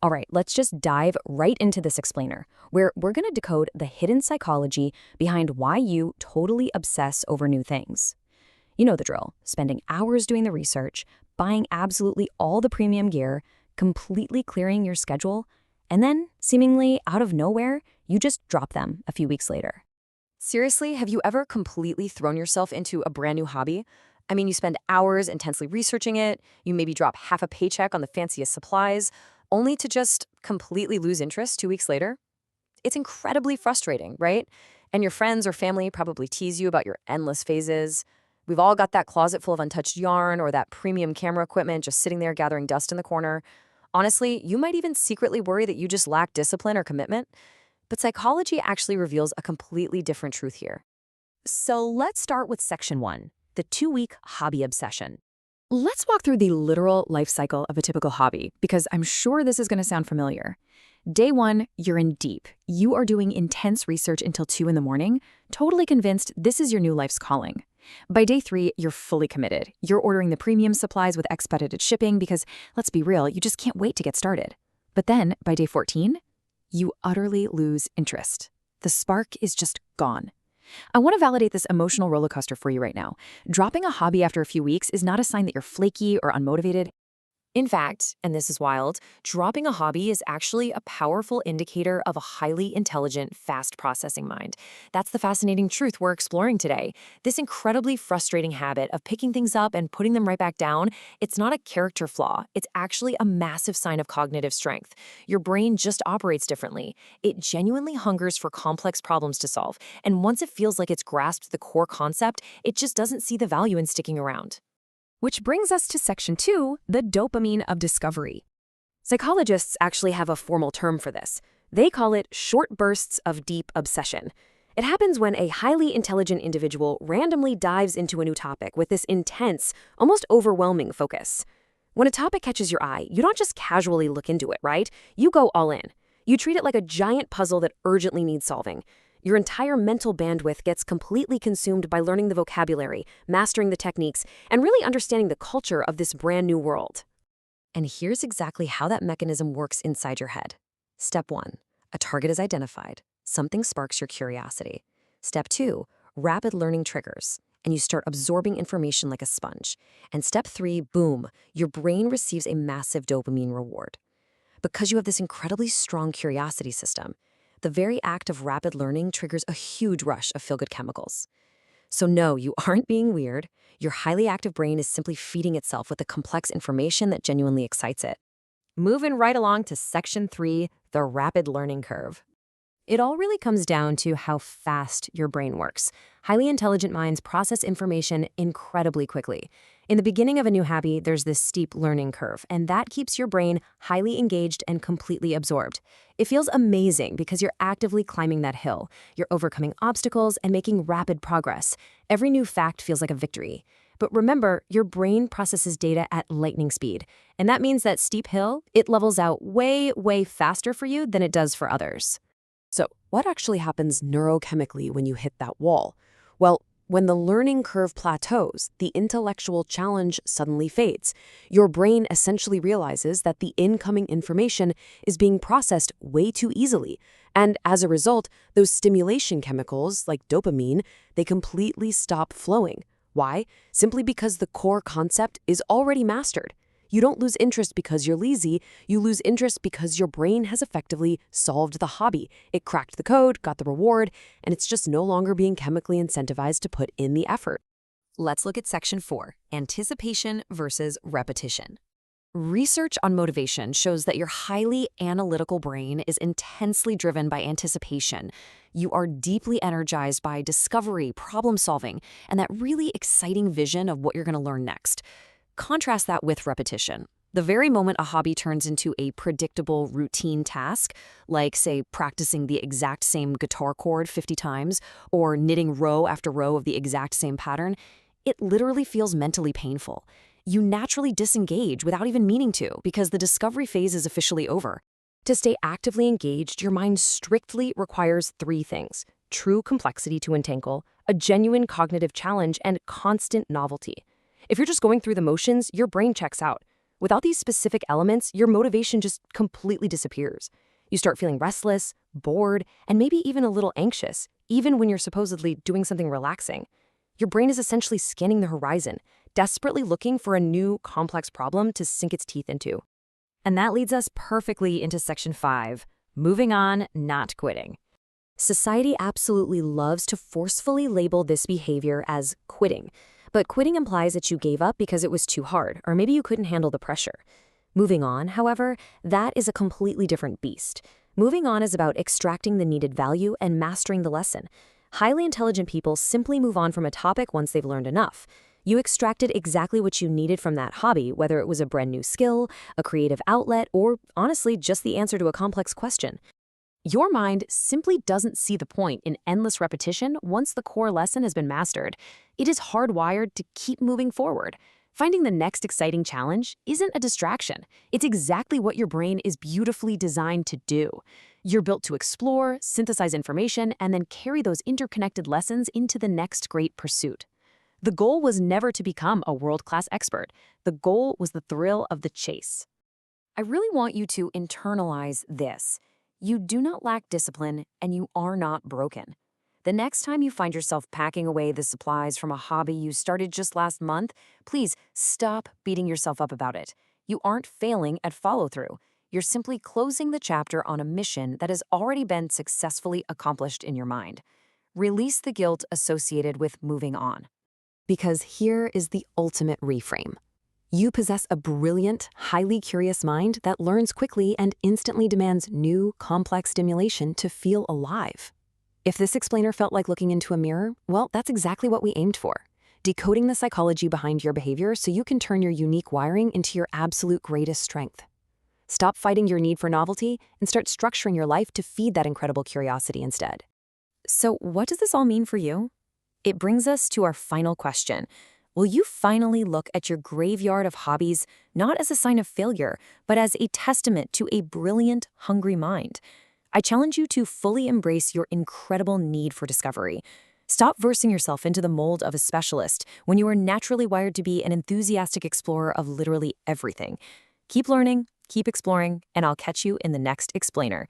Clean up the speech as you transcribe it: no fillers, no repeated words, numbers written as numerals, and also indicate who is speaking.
Speaker 1: All right, let's just dive right into this explainer, where we're going to decode the hidden psychology behind why you totally obsess over new things. You know the drill, spending hours doing the research, buying absolutely all the premium gear, completely clearing your schedule, and then, seemingly out of nowhere, you just drop them a few weeks later.
Speaker 2: Seriously, have you ever completely thrown yourself into a brand new hobby? I mean, you spend hours intensely researching it, you maybe drop half a paycheck on the fanciest supplies, only to just completely lose interest 2 weeks later? It's incredibly frustrating, right? And your friends or family probably tease you about your endless phases. We've all got that closet full of untouched yarn or that premium camera equipment just sitting there gathering dust in the corner. Honestly, you might even secretly worry that you just lack discipline or commitment. But psychology actually reveals a completely different truth here.
Speaker 1: So let's start with section 1, the 2-week hobby obsession. Let's walk through the literal life cycle of a typical hobby, because I'm sure this is going to sound familiar. Day 1, you're in deep. You are doing intense research until 2 in the morning, totally convinced this is your new life's calling. By day 3, you're fully committed. You're ordering the premium supplies with expedited shipping because, let's be real, you just can't wait to get started. But then, by day 14, you utterly lose interest. The spark is just gone. I want to validate this emotional roller coaster for you right now. Dropping a hobby after a few weeks is not a sign that you're flaky or unmotivated.
Speaker 2: In fact, and this is wild, dropping a hobby is actually a powerful indicator of a highly intelligent, fast-processing mind. That's the fascinating truth we're exploring today. This incredibly frustrating habit of picking things up and putting them right back down, it's not a character flaw. It's actually a massive sign of cognitive strength. Your brain just operates differently. It genuinely hungers for complex problems to solve, and once it feels like it's grasped the core concept, it just doesn't see the value in sticking around.
Speaker 1: Which brings us to section 2, the dopamine of discovery. Psychologists actually have a formal term for this. They call it short bursts of deep obsession. It happens when a highly intelligent individual randomly dives into a new topic with this intense, almost overwhelming focus. When a topic catches your eye, you don't just casually look into it, right? You go all in. You treat it like a giant puzzle that urgently needs solving. Your entire mental bandwidth gets completely consumed by learning the vocabulary, mastering the techniques, and really understanding the culture of this brand new world.
Speaker 2: And here's exactly how that mechanism works inside your head. Step 1, a target is identified. Something sparks your curiosity. Step 2, rapid learning triggers, and you start absorbing information like a sponge. And step 3, boom, your brain receives a massive dopamine reward. Because you have this incredibly strong curiosity system, the very act of rapid learning triggers a huge rush of feel-good chemicals. So no, you aren't being weird. Your highly active brain is simply feeding itself with the complex information that genuinely excites it. Moving right along to section 3, the rapid learning curve. It all really comes down to how fast your brain works. Highly intelligent minds process information incredibly quickly. In the beginning of a new hobby, there's this steep learning curve, and that keeps your brain highly engaged and completely absorbed. It feels amazing because you're actively climbing that hill. You're overcoming obstacles and making rapid progress. Every new fact feels like a victory. But remember, your brain processes data at lightning speed, and that means that steep hill, it levels out way, way faster for you than it does for others.
Speaker 3: So, what actually happens neurochemically when you hit that wall? Well, when the learning curve plateaus, the intellectual challenge suddenly fades. Your brain essentially realizes that the incoming information is being processed way too easily. And as a result, those stimulation chemicals, like dopamine, they completely stop flowing. Why? Simply because the core concept is already mastered. You don't lose interest because you're lazy, you lose interest because your brain has effectively solved the hobby. It cracked the code, got the reward, and it's just no longer being chemically incentivized to put in the effort.
Speaker 2: Let's look at section 4, anticipation versus repetition. Research on motivation shows that your highly analytical brain is intensely driven by anticipation. You are deeply energized by discovery, problem solving, and that really exciting vision of what you're going to learn next. Contrast that with repetition. The very moment a hobby turns into a predictable, routine task, like, say, practicing the exact same guitar chord 50 times or knitting row after row of the exact same pattern, it literally feels mentally painful. You naturally disengage without even meaning to because the discovery phase is officially over. To stay actively engaged, your mind strictly requires 3 things: true complexity to untangle, a genuine cognitive challenge, and constant novelty. If you're just going through the motions, your brain checks out. Without these specific elements, your motivation just completely disappears. You start feeling restless, bored, and maybe even a little anxious, even when you're supposedly doing something relaxing. Your brain is essentially scanning the horizon, desperately looking for a new, complex problem to sink its teeth into.
Speaker 1: And that leads us perfectly into section 5, moving on, not quitting.
Speaker 2: Society absolutely loves to forcefully label this behavior as quitting. But quitting implies that you gave up because it was too hard, or maybe you couldn't handle the pressure. Moving on, however, that is a completely different beast. Moving on is about extracting the needed value and mastering the lesson. Highly intelligent people simply move on from a topic once they've learned enough. You extracted exactly what you needed from that hobby, whether it was a brand new skill, a creative outlet, or honestly, just the answer to a complex question.
Speaker 1: Your mind simply doesn't see the point in endless repetition once the core lesson has been mastered. It is hardwired to keep moving forward. Finding the next exciting challenge isn't a distraction. It's exactly what your brain is beautifully designed to do. You're built to explore, synthesize information, and then carry those interconnected lessons into the next great pursuit. The goal was never to become a world-class expert. The goal was the thrill of the chase.
Speaker 2: I really want you to internalize this. You do not lack discipline, and you are not broken. The next time you find yourself packing away the supplies from a hobby you started just last month, please stop beating yourself up about it. You aren't failing at follow-through. You're simply closing the chapter on a mission that has already been successfully accomplished in your mind. Release the guilt associated with moving on.
Speaker 3: Because here is the ultimate reframe. You possess a brilliant, highly curious mind that learns quickly and instantly demands new, complex stimulation to feel alive. If this explainer felt like looking into a mirror, well, that's exactly what we aimed for. Decoding the psychology behind your behavior so you can turn your unique wiring into your absolute greatest strength. Stop fighting your need for novelty and start structuring your life to feed that incredible curiosity instead.
Speaker 1: So what does this all mean for you? It brings us to our final question. Will you finally look at your graveyard of hobbies not as a sign of failure, but as a testament to a brilliant, hungry mind? I challenge you to fully embrace your incredible need for discovery. Stop versing yourself into the mold of a specialist when you are naturally wired to be an enthusiastic explorer of literally everything. Keep learning, keep exploring, and I'll catch you in the next explainer.